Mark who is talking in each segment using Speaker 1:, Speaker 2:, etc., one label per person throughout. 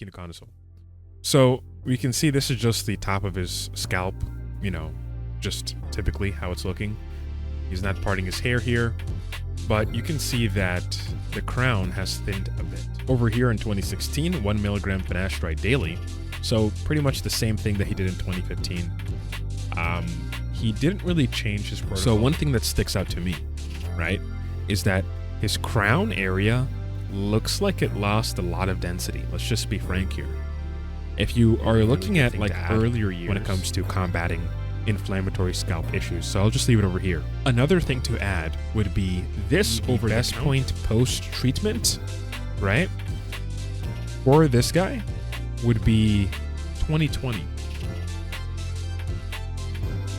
Speaker 1: Kinoconazole. So we can see this is just the top of his scalp, you know, just typically how it's looking. He's not parting his hair here, but you can see that the crown has thinned a bit. Over here in 2016, 1 milligram finasteride daily. So pretty much the same thing that he did in 2015. He didn't really change his protocol. So one thing that sticks out to me, right, is that his crown area looks like it lost a lot of density. Let's just be frank here. If you are looking at like earlier years when it comes to combating inflammatory scalp issues, so I'll just leave it over here. Another thing to add would be this over best point post-treatment, right? For this guy would be 2020.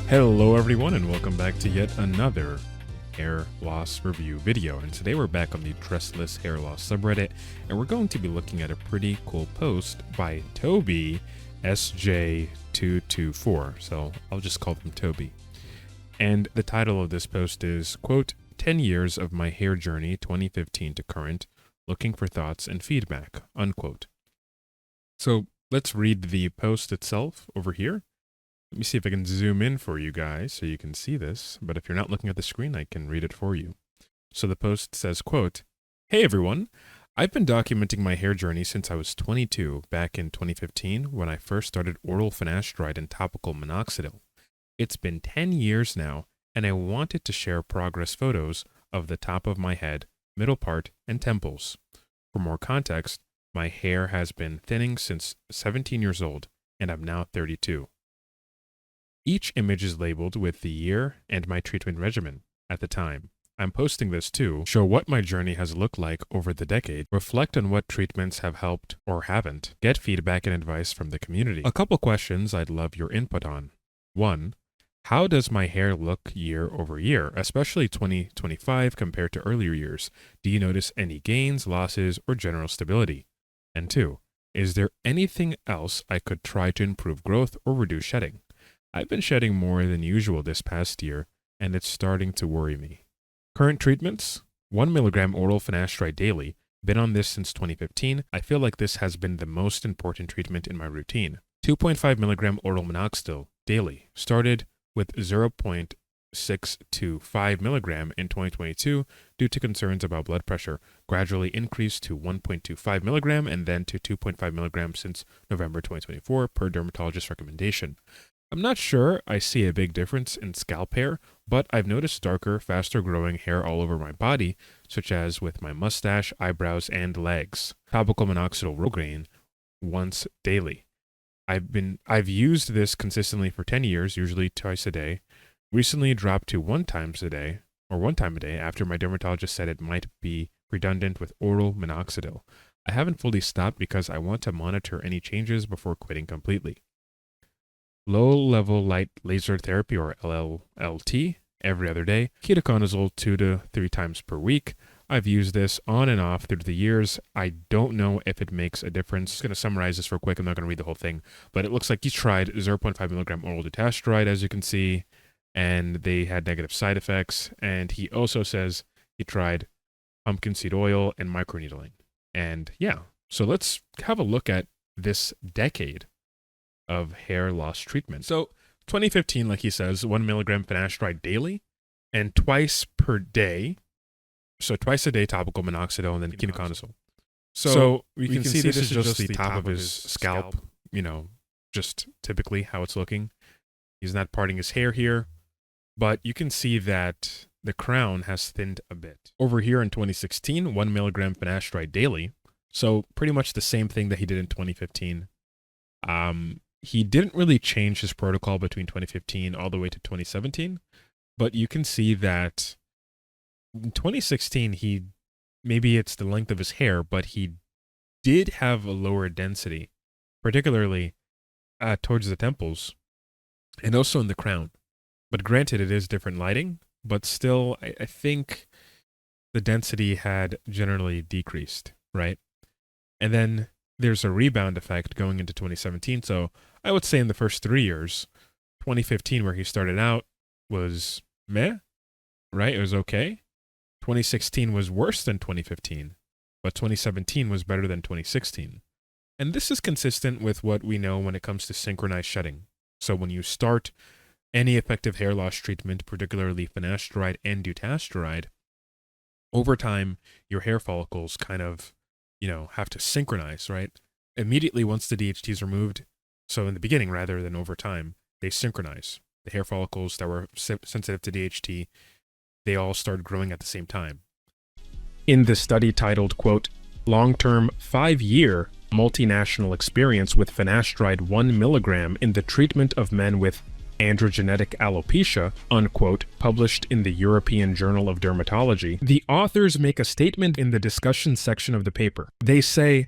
Speaker 1: Hello everyone and welcome back to yet another hair loss review video, and today we're back on the Dressless hair loss subreddit, and we're going to be looking at a pretty cool post by Toby SJ224, so I'll just call them Toby. And the title of this post is, quote, 10 years of my hair journey 2015 to current, looking for thoughts and feedback, unquote. So let's read the post itself over here. Let me see if I can zoom in for you guys so you can see this, but if you're not looking at the screen, I can read it for you. So the post says, quote, hey everyone, I've been documenting my hair journey since I was 22 back in 2015 when I first started oral finasteride and topical minoxidil. It's been 10 years now, and I wanted to share progress photos of the top of my head, middle part, and temples. For more context, my hair has been thinning since 17 years old, and I'm now 32. Each image is labeled with the year and my treatment regimen at the time. I'm posting this to show what my journey has looked like over the decade, reflect on what treatments have helped or haven't, get feedback and advice from the community. A couple questions I'd love your input on. 1. How does my hair look year over year, especially 2025 compared to earlier years? Do you notice any gains, losses, or general stability? And 2. Is there anything else I could try to improve growth or reduce shedding? I've been shedding more than usual this past year, and it's starting to worry me. Current treatments: 1 milligram oral finasteride daily. Been on this since 2015. I feel like this has been the most important treatment in my routine. 2.5 milligram oral minoxidil daily. Started with 0.625 milligram in 2022 due to concerns about blood pressure. Gradually increased to 1.25 milligram and then to 2.5 milligram since November 2024 per dermatologist recommendation. I'm not sure I see a big difference in scalp hair, but I've noticed darker, faster growing hair all over my body, such as with my mustache, eyebrows, and legs. Topical minoxidil Rogaine once daily. I've used this consistently for 10 years, usually twice a day. Recently dropped to one time a day after my dermatologist said it might be redundant with oral minoxidil. I haven't fully stopped because I want to monitor any changes before quitting completely. Low-level light laser therapy, or LLT, every other day. Ketoconazole 2 to 3 times per week. I've used this on and off through the years. I don't know if it makes a difference. I'm just going to summarize this real quick. I'm not going to read the whole thing. But it looks like he's tried 0.5 milligram oral Dutasteride, as you can see, and they had negative side effects. And he also says he tried pumpkin seed oil and microneedling. And yeah, so let's have a look at this decade of hair loss treatment. So 2015, like he says, 1 milligram finasteride daily and twice per day. So twice a day topical minoxidil and then ketoconazole. So we can see this is just the top of his scalp, you know, just typically how it's looking. He's not parting his hair here, but you can see that the crown has thinned a bit. Over here in 2016, 1 milligram finasteride daily. So pretty much the same thing that he did in 2015. He didn't really change his protocol between 2015 all the way to 2017, but you can see that in 2016, maybe it's the length of his hair, but he did have a lower density, particularly towards the temples and also in the crown. But granted, it is different lighting, but still, I think the density had generally decreased, right? And then there's a rebound effect going into 2017. So I would say in the first 3 years, 2015, where he started out, was meh, right? It was okay. 2016 was worse than 2015, but 2017 was better than 2016. And this is consistent with what we know when it comes to synchronized shedding. So when you start any effective hair loss treatment, particularly finasteride and dutasteride, over time, your hair follicles kind of, have to synchronize, right? Immediately once the DHT is removed, so in the beginning rather than over time, they synchronize. The hair follicles that were sensitive to DHT, they all start growing at the same time. In the study titled, quote, long-term 5-year multinational experience with finasteride 1 milligram in the treatment of men with androgenetic alopecia, unquote, published in the European Journal of Dermatology, the authors make a statement in the discussion section of the paper. They say,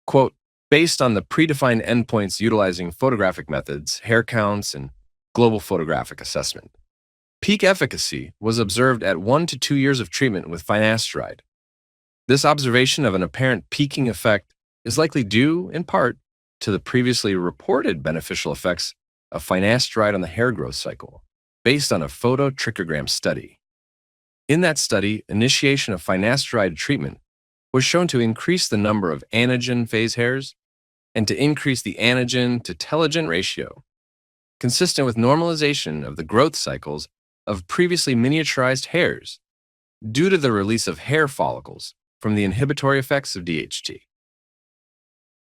Speaker 2: quote, based on the predefined endpoints utilizing photographic methods, hair counts, and global photographic assessment, peak efficacy was observed at 1 to 2 years of treatment with finasteride. This observation of an apparent peaking effect is likely due, in part, to the previously reported beneficial effects of finasteride on the hair growth cycle, based on a phototrichogram study. In that study, initiation of finasteride treatment was shown to increase the number of anagen phase hairs and to increase the anagen to telogen ratio, consistent with normalization of the growth cycles of previously miniaturized hairs due to the release of hair follicles from the inhibitory effects of DHT.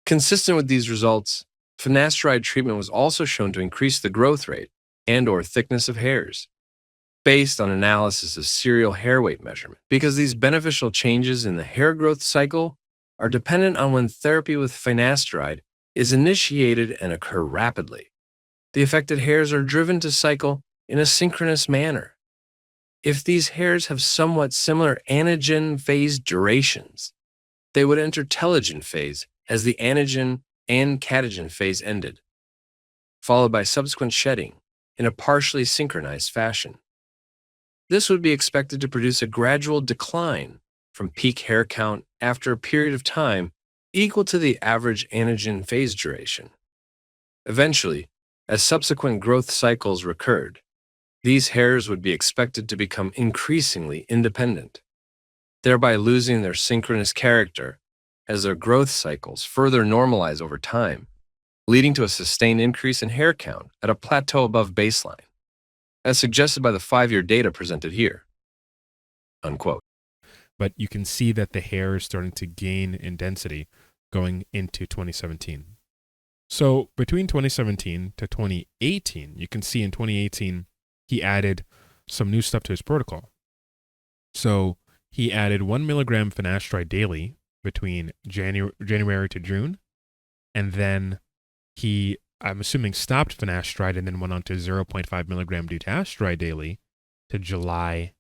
Speaker 2: Consistent with these results, finasteride treatment was also shown to increase the growth rate and/or thickness of hairs, based on analysis of serial hair weight measurement, because these beneficial changes in the hair growth cycle are dependent on when therapy with finasteride is initiated and occur rapidly. The affected hairs are driven to cycle in a synchronous manner. If these hairs have somewhat similar anagen phase durations, they would enter telogen phase as the anagen and catagen phase ended, followed by subsequent shedding in a partially synchronized fashion. This would be expected to produce a gradual decline from peak hair count after a period of time equal to the average anagen phase duration. Eventually, as subsequent growth cycles recurred, these hairs would be expected to become increasingly independent, thereby losing their synchronous character as their growth cycles further normalize over time, leading to a sustained increase in hair count at a plateau above baseline, as suggested by the 5-year data presented here, unquote.
Speaker 1: But you can see that the hair is starting to gain in density going into 2017. So between 2017 to 2018, you can see in 2018, he added some new stuff to his protocol. So he added 1 milligram finasteride daily between January to June, and then he, I'm assuming, stopped finasteride and then went on to 0.5 milligram dutasteride daily to July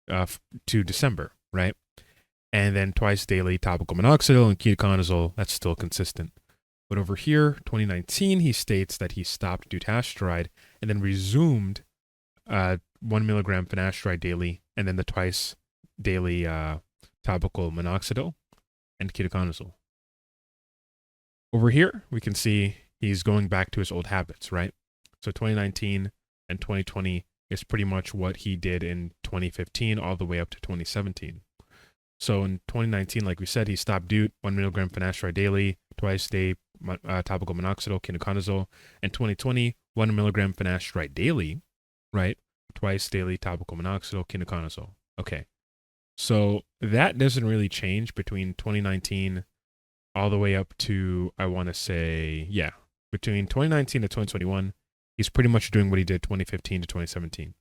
Speaker 1: to December, right? And then twice daily topical minoxidil and ketoconazole. That's still consistent. But over here, 2019, he states that he stopped dutasteride and then resumed 1 milligram finasteride daily, and then the twice daily topical minoxidil and ketoconazole. Over here, we can see he's going back to his old habits, right? So 2019 and 2020 is pretty much what he did in 2015 all the way up to 2017. So in 2019, like we said, he stopped DUT, 1 milligram finasteride daily, twice day topical minoxidil, ketoconazole, and 2020, 1 milligram finasteride daily, right? Twice daily topical minoxidil, ketoconazole. Okay. So that doesn't really change between 2019 all the way up to, I want to say, yeah, between 2019 to 2021, he's pretty much doing what he did 2015 to 2017.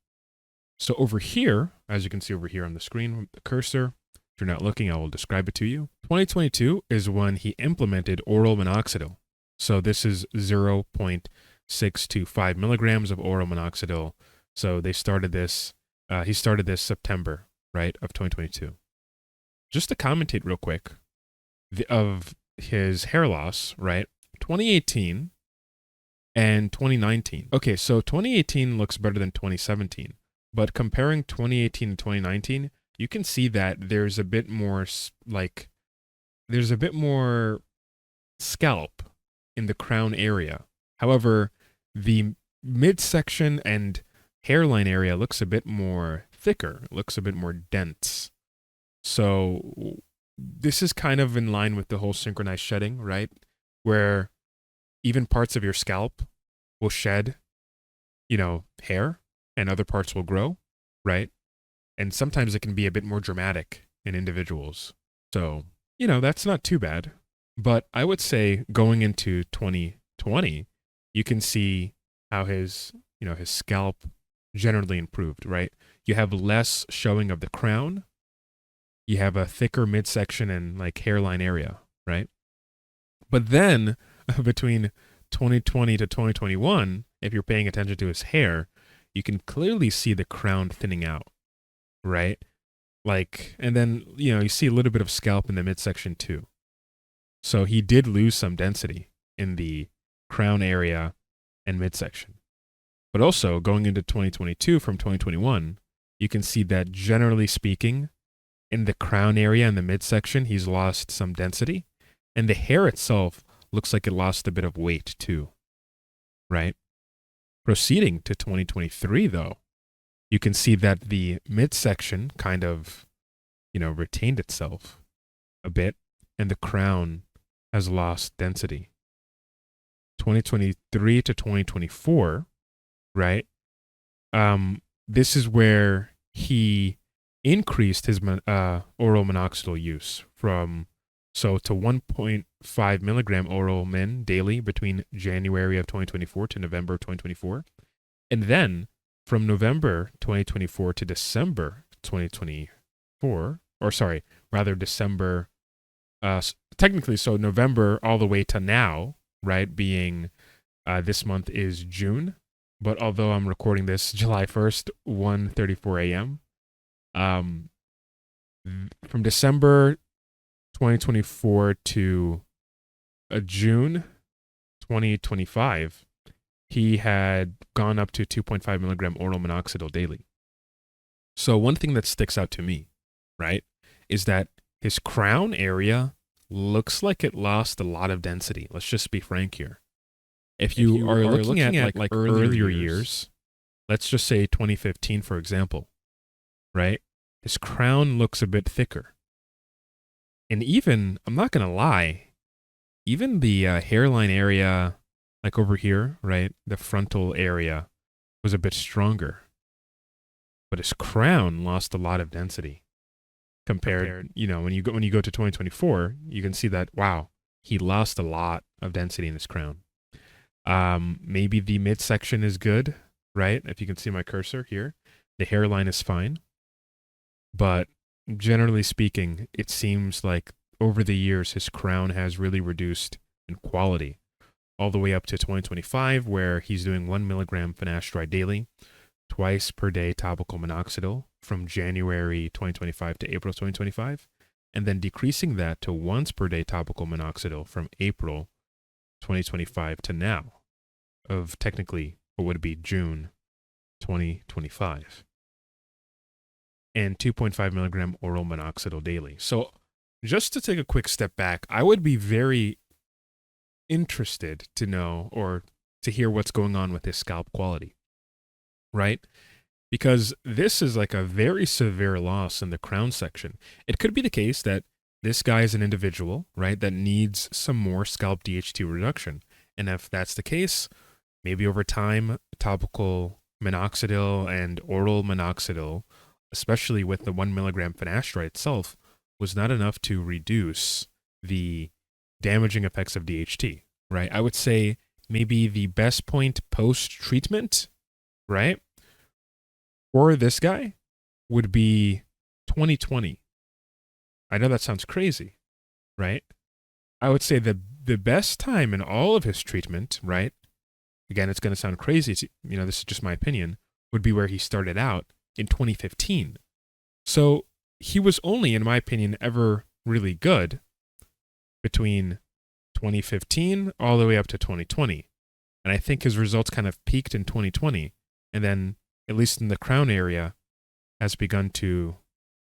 Speaker 1: So over here, as you can see over here on the screen with the cursor, if you're not looking, I will describe it to you. 2022 is when he implemented oral minoxidil. So this is 0.625 milligrams of oral minoxidil. So they started this, he started this September, right, of 2022. Just to commentate real quick of his hair loss, right, 2018 and 2019. Okay, so 2018 looks better than 2017, but comparing 2018 to 2019, you can see that there's a bit more scalp in the crown area. However, the midsection and hairline area looks a bit more thicker, looks a bit more dense. So this is kind of in line with the whole synchronized shedding, right? where even parts of your scalp will shed, hair, and other parts will grow, right? And sometimes it can be a bit more dramatic in individuals. So, that's not too bad. But I would say going into 2020, you can see how his scalp generally improved, right? You have less showing of the crown. You have a thicker midsection and like hairline area, right? But then between 2020 to 2021, if you're paying attention to his hair, you can clearly see the crown thinning out, right? Like, and then, you see a little bit of scalp in the midsection too. So he did lose some density in the crown area and midsection. But also going into 2022 from 2021, you can see that generally speaking, in the crown area and the midsection, he's lost some density. And the hair itself looks like it lost a bit of weight too, right? Proceeding to 2023 though, you can see that the midsection kind of, retained itself a bit and the crown has lost density. 2023 to 2024, right? This is where he increased his oral minoxidil use to 1.5 milligram oral min daily between January of 2024 to November of 2024. And then from November 2024 to December 2024, December, technically, so November all the way to now, right, being this month is June. But although I'm recording this July 1st, 1:34 a.m., from December 2024 to June 2025, he had gone up to 2.5 milligram oral minoxidil daily. So one thing that sticks out to me, right, is that his crown area looks like it lost a lot of density. Let's just be frank here. If you are looking at like earlier years, let's just say 2015, for example, right? His crown looks a bit thicker. And even, I'm not going to lie, even the hairline area, like over here, right? The frontal area was a bit stronger. But his crown lost a lot of density compared, when you go to 2024, you can see that, wow, he lost a lot of density in his crown. Maybe the midsection is good, right? If you can see my cursor here, the hairline is fine. But generally speaking, it seems like over the years, his crown has really reduced in quality, all the way up to 2025, where he's doing 1 milligram finasteride daily, twice per day topical minoxidil from January 2025 to April 2025, and then decreasing that to once per day topical minoxidil from April 2025 to now, of technically what would be June 2025. And 2.5 milligram oral minoxidil daily. So just to take a quick step back, I would be very interested to know or to hear what's going on with his scalp quality, right? Because this is like a very severe loss in the crown section. It could be the case that this guy is an individual, right, that needs some more scalp DHT reduction. And if that's the case, maybe over time, topical minoxidil and oral minoxidil, especially with the 1 milligram finasteride itself, was not enough to reduce the damaging effects of DHT, right? I would say maybe the best point post-treatment, right, for this guy would be 2020. I know that sounds crazy, right? I would say that the best time in all of his treatment, right, again, it's going to sound crazy, this is just my opinion, would be where he started out in 2015. So he was only, in my opinion, ever really good between 2015 all the way up to 2020. And I think his results kind of peaked in 2020, and then, at least in the crown area, has begun to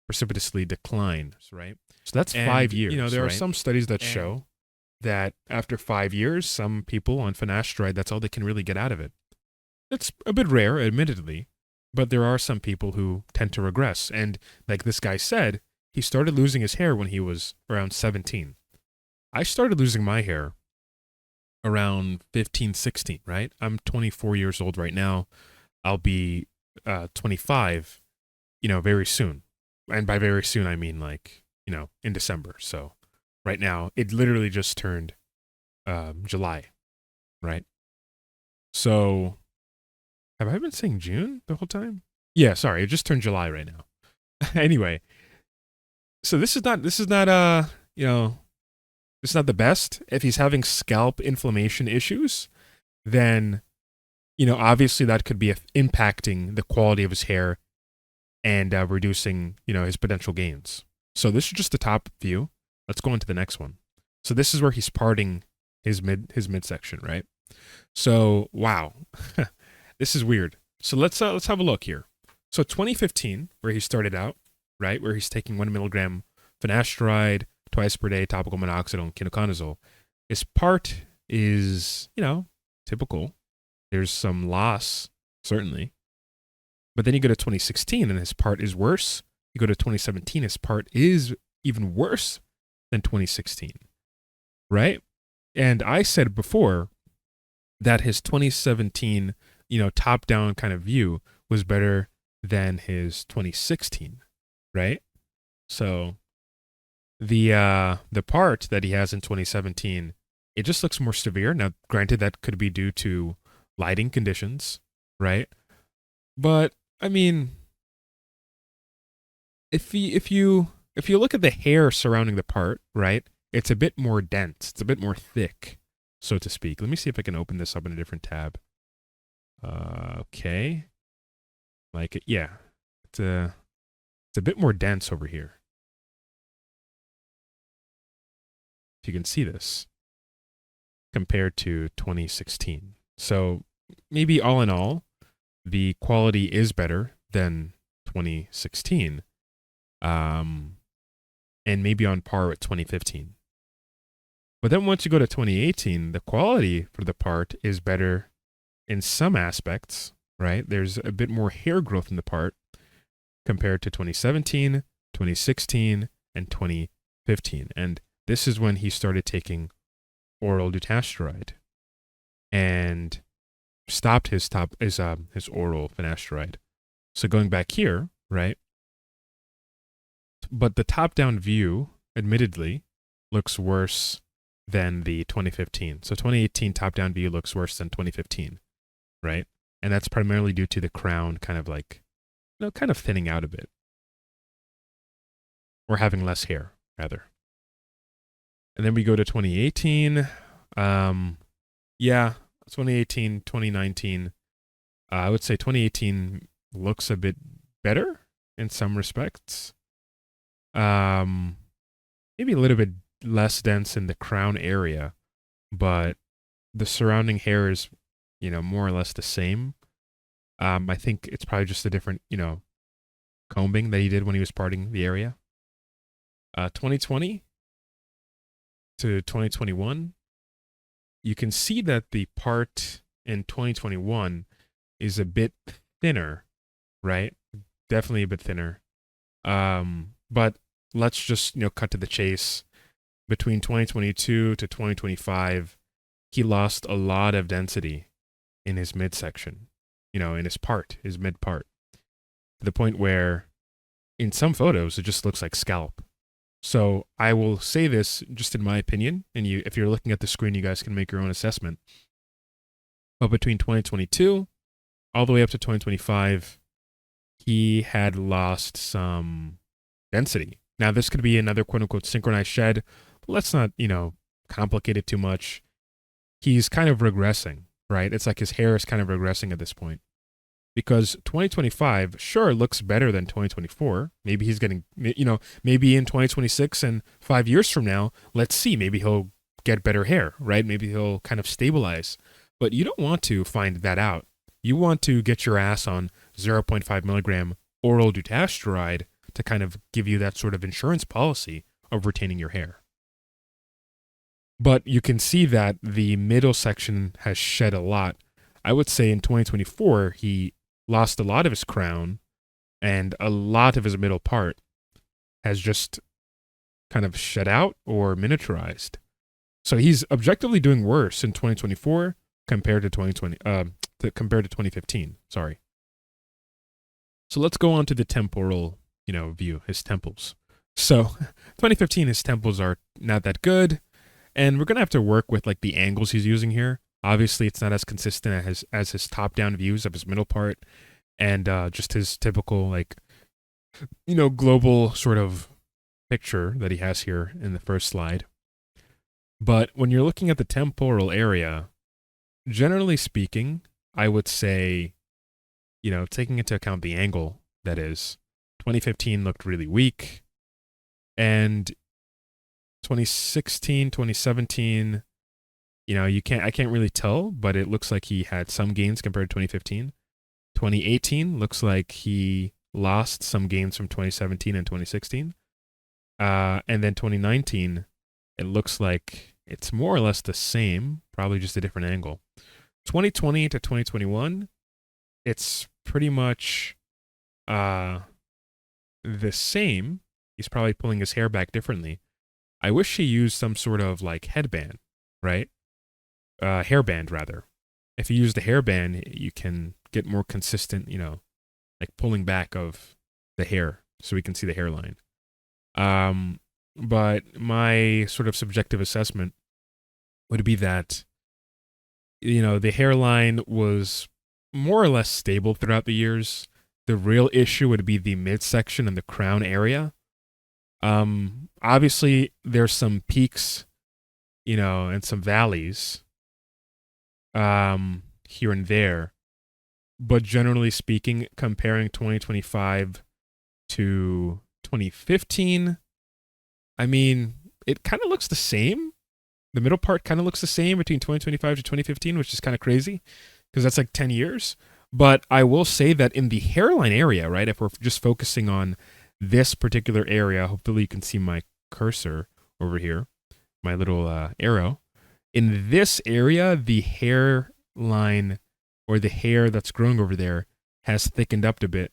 Speaker 1: precipitously decline, right? So that's 5 years. There are some studies that show that after 5 years, some people on finasteride, that's all they can really get out of it. That's a bit rare, admittedly, but there are some people who tend to regress. And like this guy said, he started losing his hair when he was around 17. I started losing my hair around 15, 16, right? I'm 24 years old right now. I'll be 25, very soon. And by very soon, I mean like, in December. So right now, it literally just turned July, right? So have I been saying June the whole time? Yeah, sorry, it just turned July right now. Anyway, so this is not it's not the best. If he's having scalp inflammation issues, then obviously that could be impacting the quality of his hair and reducing his potential gains. So this is just the top view. Let's go into the next one. So this is where he's parting his midsection, right? So wow, this is weird. So let's have a look here. So 2015, where he started out, right, where he's taking 1 milligram finasteride twice per day, topical minoxidil, and ketoconazole. His part is typical. There's some loss, certainly. But then you go to 2016 and his part is worse. You go to 2017, his part is even worse than 2016, right? And I said before that his 2017, top-down kind of view was better than his 2016, right? So the part that he has in 2017, it just looks more severe. Now, granted, that could be due to lighting conditions, right? But I mean, if you look at the hair surrounding the part, right, it's a bit more dense. It's a bit more thick, so to speak. Let me see if I can open this up in a different tab. Okay, like it, yeah, it's a bit more dense over here. If you can see this compared to 2016. So maybe all in all, the quality is better than 2016, and maybe on par with 2015. But then once you go to 2018, the quality for the part is better in some aspects, right? There's a bit more hair growth in the part compared to 2017, 2016, and 2015. And this is when he started taking oral Dutasteride and stopped his oral finasteride. So going back here, right? But the top-down view, admittedly, looks worse than the 2015. So 2018 top-down view looks worse than 2015, right? And that's primarily due to the crown kind of like, kind of thinning out a bit. Or having less hair, rather. And then we go to 2018. Yeah, 2018, 2019. I would say 2018 looks a bit better in some respects. Maybe a little bit less dense in the crown area, but the surrounding hair is, more or less the same. I think it's probably just a different, combing that he did when he was parting the area. 2020 to 2021, you can see that the part in 2021 is a bit thinner, right? Definitely a bit thinner. But let's just, cut to the chase. Between 2022 to 2025, he lost a lot of density in his midsection, in his mid part, to the point where in some photos, it just looks like scalp. So I will say this just in my opinion, and if you're looking at the screen, you guys can make your own assessment. But between 2022 all the way up to 2025, he had lost some density. Now, this could be another quote-unquote synchronized shed, but let's not, complicate it too much. He's kind of regressing, right? It's like his hair is kind of regressing at this point. Because 2025, sure, looks better than 2024. Maybe he's getting, maybe in 2026 and 5 years from now, let's see, maybe he'll get better hair, right? Maybe he'll kind of stabilize. But you don't want to find that out. You want to get your ass on 0.5 milligram oral Dutasteride to kind of give you that sort of insurance policy of retaining your hair. But you can see that the middle section has shed a lot. I would say in 2024, he lost a lot of his crown, and a lot of his middle part has just kind of shed out or miniaturized. So he's objectively doing worse in 2024 compared to 2015. Sorry. So let's go on to the temporal, view, his temples. So 2015, his temples are not that good. And we're going to have to work with like the angles he's using here. Obviously, it's not as consistent as his top-down views of his middle part and just his typical global sort of picture that he has here in the first slide. But when you're looking at the temporal area, generally speaking, I would say, taking into account the angle, that is, 2015 looked really weak. And 2016, 2017, I can't really tell, but it looks like he had some gains compared to 2015. 2018 looks like he lost some gains from 2017 and 2016. And then 2019, it looks like it's more or less the same, probably just a different angle. 2020 to 2021, it's pretty much the same. He's probably pulling his hair back differently. I wish he used some sort of like headband, right? Hairband, rather. If you use the hairband, you can get more consistent, like pulling back of the hair so we can see the hairline. But my sort of subjective assessment would be that, the hairline was more or less stable throughout the years. The real issue would be the midsection and the crown area. Obviously, there's some peaks, and some valleys here and there. But generally speaking, comparing 2025 to 2015, I mean, it kind of looks the same. The middle part kind of looks the same between 2025 to 2015, which is kind of crazy because that's like 10 years. But I will say that in the hairline area, right, if we're just focusing on this particular area, hopefully you can see my cursor over here, my little arrow. In this area, the hairline or the hair that's growing over there has thickened up a bit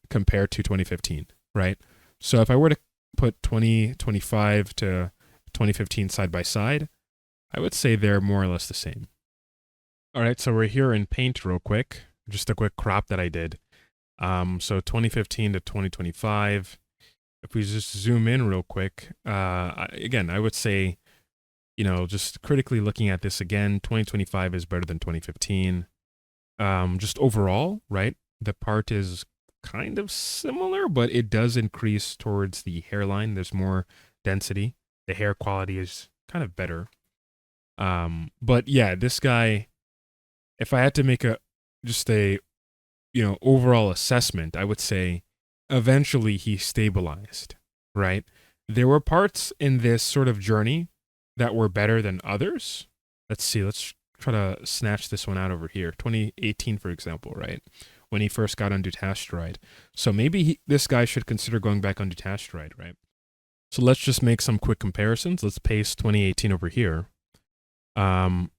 Speaker 1: compared to 2015, right? So if I were to put 2025 to 2015 side by side, I would say they're more or less the same. All right, so we're here in Paint real quick, just a quick crop that I did. So 2015 to 2025, if we just zoom in real quick, again, I would say, just critically looking at this again, 2025 is better than 2015. Just overall, right? The part is kind of similar, but it does increase towards the hairline. There's more density. The hair quality is kind of better. But yeah, this guy, if I had to make a overall assessment, I would say eventually he stabilized, right? There were parts in this sort of journey that were better than others. Let's see, let's try to snatch this one out over here. 2018, for example, right? When he first got on Dutasteride. So maybe this guy should consider going back on Dutasteride, right? So let's just make some quick comparisons. Let's paste 2018 over here.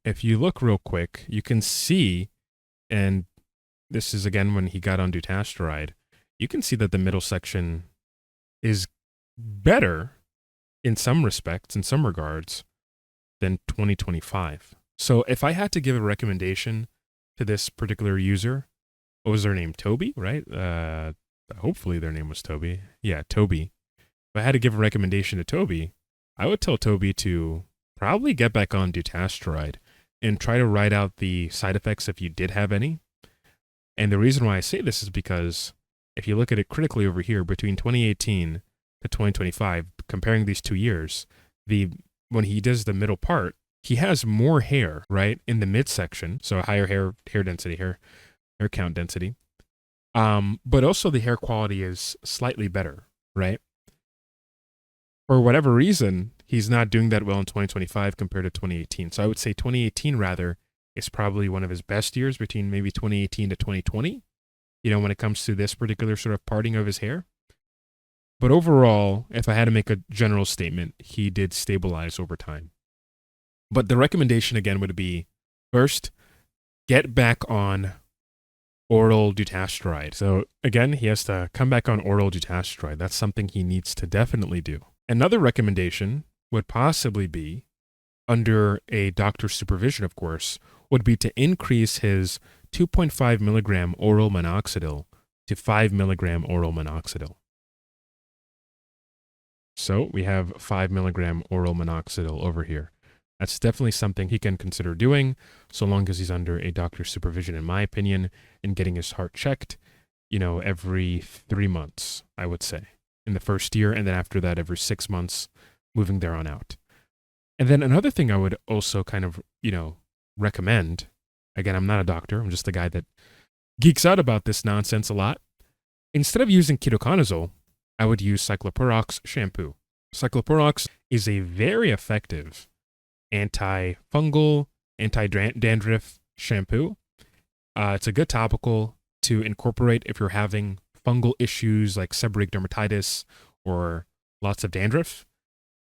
Speaker 1: If you look real quick, you can see, and this is again when he got on Dutasteride, you can see that the middle section is better in some respects, in some regards, than 2025. So if I had to give a recommendation to this particular user, what was their name? Toby, right? Hopefully their name was Toby. Yeah, Toby. If I had to give a recommendation to Toby, I would tell Toby to probably get back on Dutasteride and try to ride out the side effects if you did have any. And the reason why I say this is because if you look at it critically over here, between 2018 to 2025, comparing these 2 years, when he does the middle part, he has more hair, right, in the midsection, so a higher hair density, hair count density. But also the hair quality is slightly better, right? For whatever reason, he's not doing that well in 2025 compared to 2018. So I would say 2018 rather is probably one of his best years between maybe 2018 to 2020, when it comes to this particular sort of parting of his hair. But overall, if I had to make a general statement, he did stabilize over time. But the recommendation again would be, first, get back on oral Dutasteride. So again, he has to come back on oral Dutasteride. That's something he needs to definitely do. Another recommendation would possibly be, under a doctor's supervision, of course, would be to increase his 2.5 milligram oral minoxidil to 5 milligram oral minoxidil. So we have 5 milligram oral minoxidil over here. That's definitely something he can consider doing, so long as he's under a doctor's supervision, in my opinion, and getting his heart checked, every 3 months, I would say, in the first year, and then after that, every 6 months, moving there on out. And then another thing I would also kind of, recommend, again, I'm not a doctor, I'm just a guy that geeks out about this nonsense a lot. Instead of using ketoconazole, I would use cycloporox shampoo. Cycloporox is a very effective antifungal, anti-dandruff shampoo. It's a good topical to incorporate if you're having fungal issues like seborrhoeic dermatitis or lots of dandruff.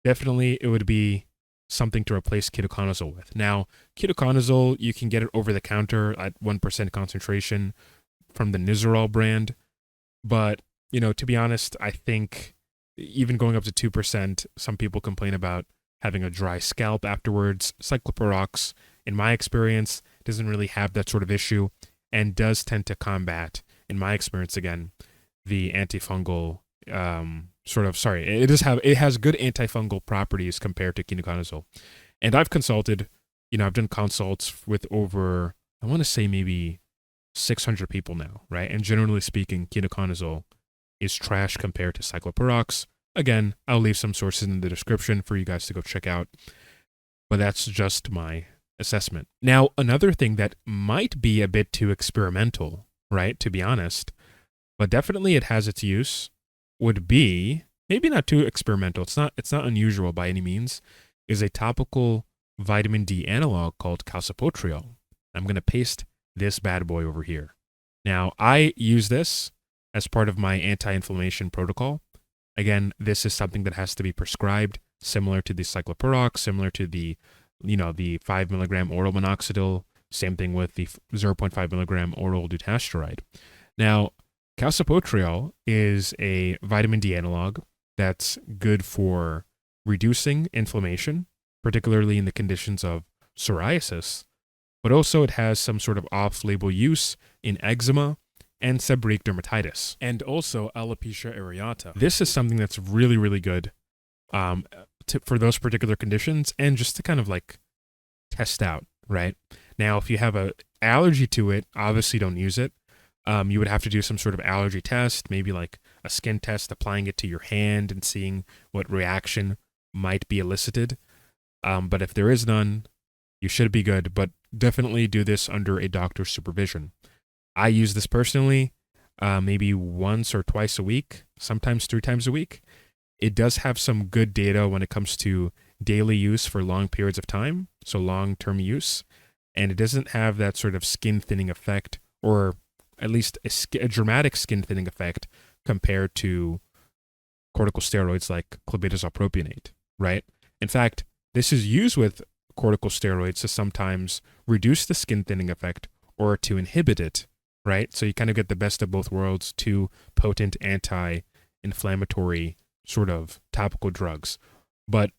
Speaker 1: Definitely, it would be something to replace ketoconazole with. Now, ketoconazole, you can get it over the counter at 1% concentration from the Nizoral brand. But, to be honest, I think even going up to 2%, some people complain about having a dry scalp afterwards. Cycloporox, in my experience, doesn't really have that sort of issue and does tend to combat, in my experience again, the antifungal it has good antifungal properties compared to ketoconazole. And I've consulted, I've done consults with over, I want to say maybe 600 people now, right? And generally speaking, ketoconazole is trash compared to cycloporox. Again, I'll leave some sources in the description for you guys to go check out, but that's just my assessment. Now, another thing that might be a bit too experimental, right, to be honest, but definitely it has its use, would be, maybe not too experimental, it's not unusual by any means, is a topical vitamin D analog called Calcipotriol. I'm going to paste this bad boy over here. Now, I use this as part of my anti-inflammation protocol. Again, this is something that has to be prescribed, similar to the cycloporox, similar to the 5 milligram oral minoxidil, same thing with the 0.5 milligram oral Dutasteride. Now, Calcipotriol is a vitamin D analog that's good for reducing inflammation, particularly in the conditions of psoriasis, but also it has some sort of off-label use in eczema and seborrhoeic dermatitis, and also alopecia areata. This is something that's really, really good for those particular conditions and just to kind of like test out, right? Now, if you have an allergy to it, obviously don't use it. You would have to do some sort of allergy test, maybe like a skin test, applying it to your hand and seeing what reaction might be elicited. But if there is none, you should be good, but definitely do this under a doctor's supervision. I use this personally, maybe once or twice a week, sometimes 3 times a week. It does have some good data when it comes to daily use for long periods of time, so long-term use, and it doesn't have that sort of skin thinning effect, or at least a dramatic skin thinning effect compared to corticosteroids like Clobetasol propionate, right? In fact, this is used with corticosteroids to sometimes reduce the skin thinning effect or to inhibit it, right? So you kind of get the best of both worlds, 2 potent anti-inflammatory sort of topical drugs. But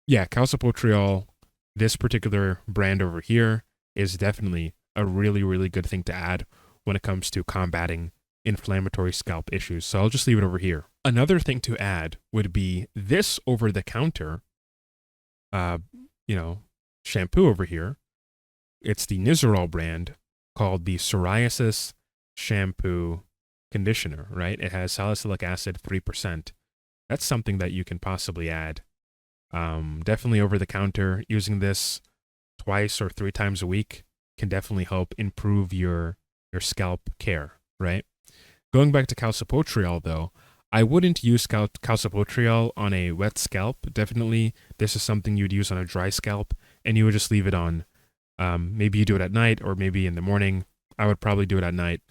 Speaker 1: yeah, Calcipotriol, this particular brand over here, is definitely a really, really good thing to add when it comes to combating inflammatory scalp issues. So I'll just leave it over here. Another thing to add would be this over-the-counter, shampoo over here. It's the Nizoral brand called the Psoriasis Shampoo Conditioner, right? It has salicylic acid 3%. That's something that you can possibly add. Definitely over-the-counter, using this twice or 3 times a week can definitely help improve your scalp care, right? Going back to Calcipotriol, though, I wouldn't use Calcipotriol on a wet scalp. Definitely, this is something you'd use on a dry scalp, and you would just leave it on. Maybe you do it at night, or maybe in the morning. I would probably do it at night,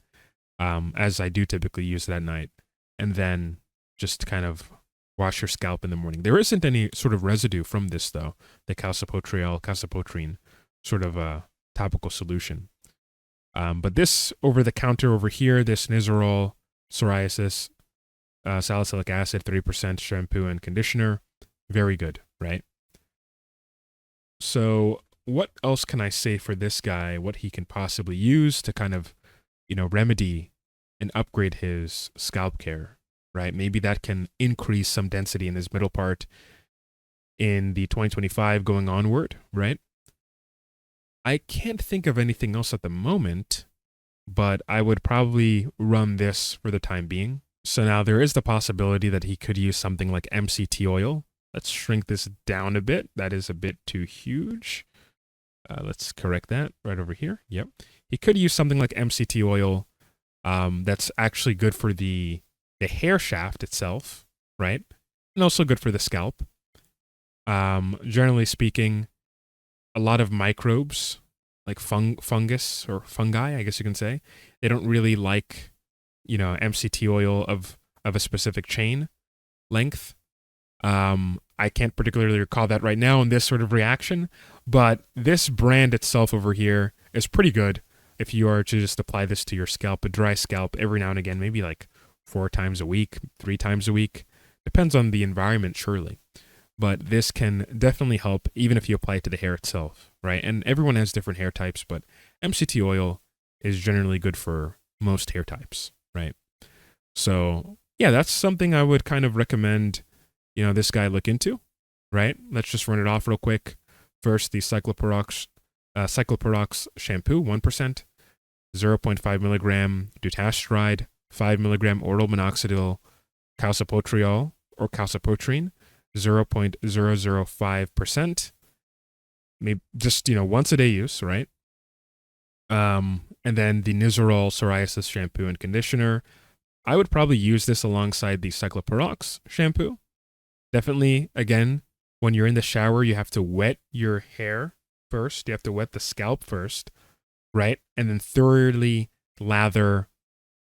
Speaker 1: as I do typically use it at night, and then just kind of wash your scalp in the morning. There isn't any sort of residue from this, though, the calcipotrine sort of a topical solution. But this over-the-counter over here, this Nizoral Psoriasis Salicylic Acid 3% shampoo and conditioner, very good, right? So what else can I say for this guy, what he can possibly use to kind of, remedy and upgrade his scalp care, right? Maybe that can increase some density in his middle part in the 2025 going onward, right? I can't think of anything else at the moment, but I would probably run this for the time being. So now there is the possibility that he could use something like MCT oil. Let's shrink this down a bit. That is a bit too huge. Let's correct that right over here. Yep. He could use something like MCT oil that's actually good for the hair shaft itself, right? And also good for the scalp. Generally speaking, a lot of microbes, like fungus or fungi, I guess you can say, they don't really like, MCT oil of a specific chain length. I can't particularly recall that right now in this sort of reaction, but this brand itself over here is pretty good if you are to just apply this to your scalp, a dry scalp, every now and again, maybe like 4 times a week, 3 times a week. Depends on the environment, surely. But this can definitely help even if you apply it to the hair itself, right? And everyone has different hair types, but MCT oil is generally good for most hair types, right? So yeah, that's something I would kind of recommend, this guy look into, right? Let's just run it off real quick. First, the Cycloperox shampoo, 1%, 0.5 milligram Dutasteride, 5 milligram oral Minoxidil, Calcipotriol or calcipotrine, 0.005%. Maybe just, once a day use, right? And then the Nizoral psoriasis shampoo and conditioner. I would probably use this alongside the Cycloperox shampoo. Definitely, again, when you're in the shower, you have to wet your hair first. You have to wet the scalp first, right? And then thoroughly lather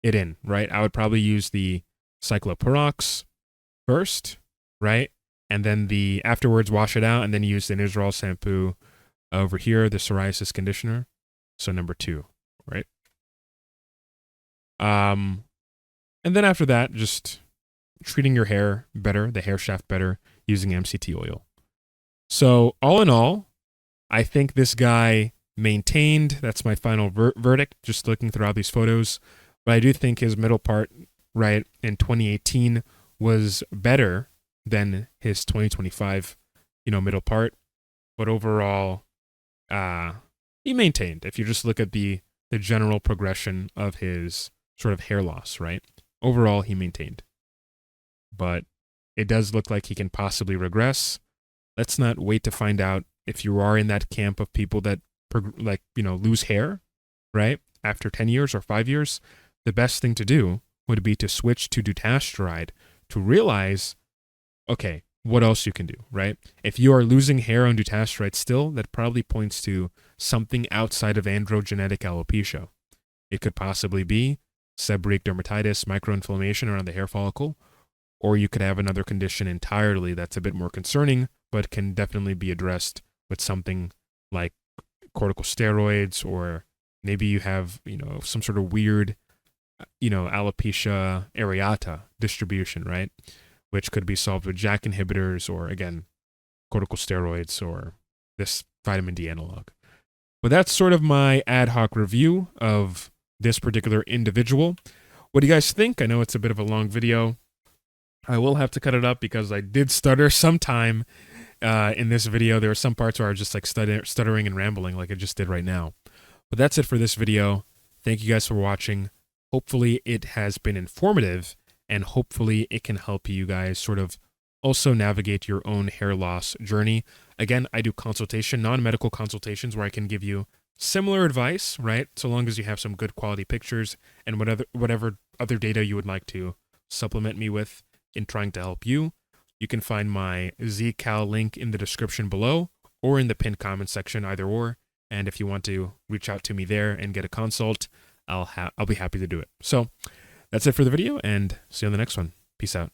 Speaker 1: it in, right? I would probably use the Cycloperox first, right? And then afterwards wash it out and then use the Nizoral shampoo over here, the psoriasis conditioner. So number 2, right? And then after that, just treating your hair better, the hair shaft better, using MCT oil. So all in all, I think this guy maintained. That's my final verdict, just looking throughout these photos. But I do think his middle part, right, in 2018 was better than his 2025, middle part. But overall, he maintained. If you just look at the general progression of his sort of hair loss, right? Overall, he maintained. But it does look like he can possibly regress. Let's not wait to find out if you are in that camp of people that lose hair, right? After 10 years or 5 years, the best thing to do would be to switch to Dutasteride to realize, okay, what else you can do, right? If you are losing hair on Dutasteride still, that probably points to something outside of androgenetic alopecia. It could possibly be seborrhoeic dermatitis, microinflammation around the hair follicle, or you could have another condition entirely that's a bit more concerning, but can definitely be addressed with something like corticosteroids, or maybe you have, some sort of weird, alopecia areata distribution, right? Which could be solved with JAK inhibitors or, again, corticosteroids or this vitamin D analog. But that's sort of my ad hoc review of this particular individual. What do you guys think? I know it's a bit of a long video. I will have to cut it up because I did stutter sometime in this video. There were some parts where I was just like stuttering and rambling like I just did right now. But that's it for this video. Thank you guys for watching. Hopefully it has been informative, and hopefully it can help you guys sort of also navigate your own hair loss journey. Again, I do consultation, non-medical consultations, where I can give you similar advice, right? So long as you have some good quality pictures and whatever other data you would like to supplement me with in trying to help you. You can find my ZCal link in the description below or in the pinned comment section, either or. And if you want to reach out to me there and get a consult, I'll be happy to do it. So that's it for the video, and see you on the next one. Peace out.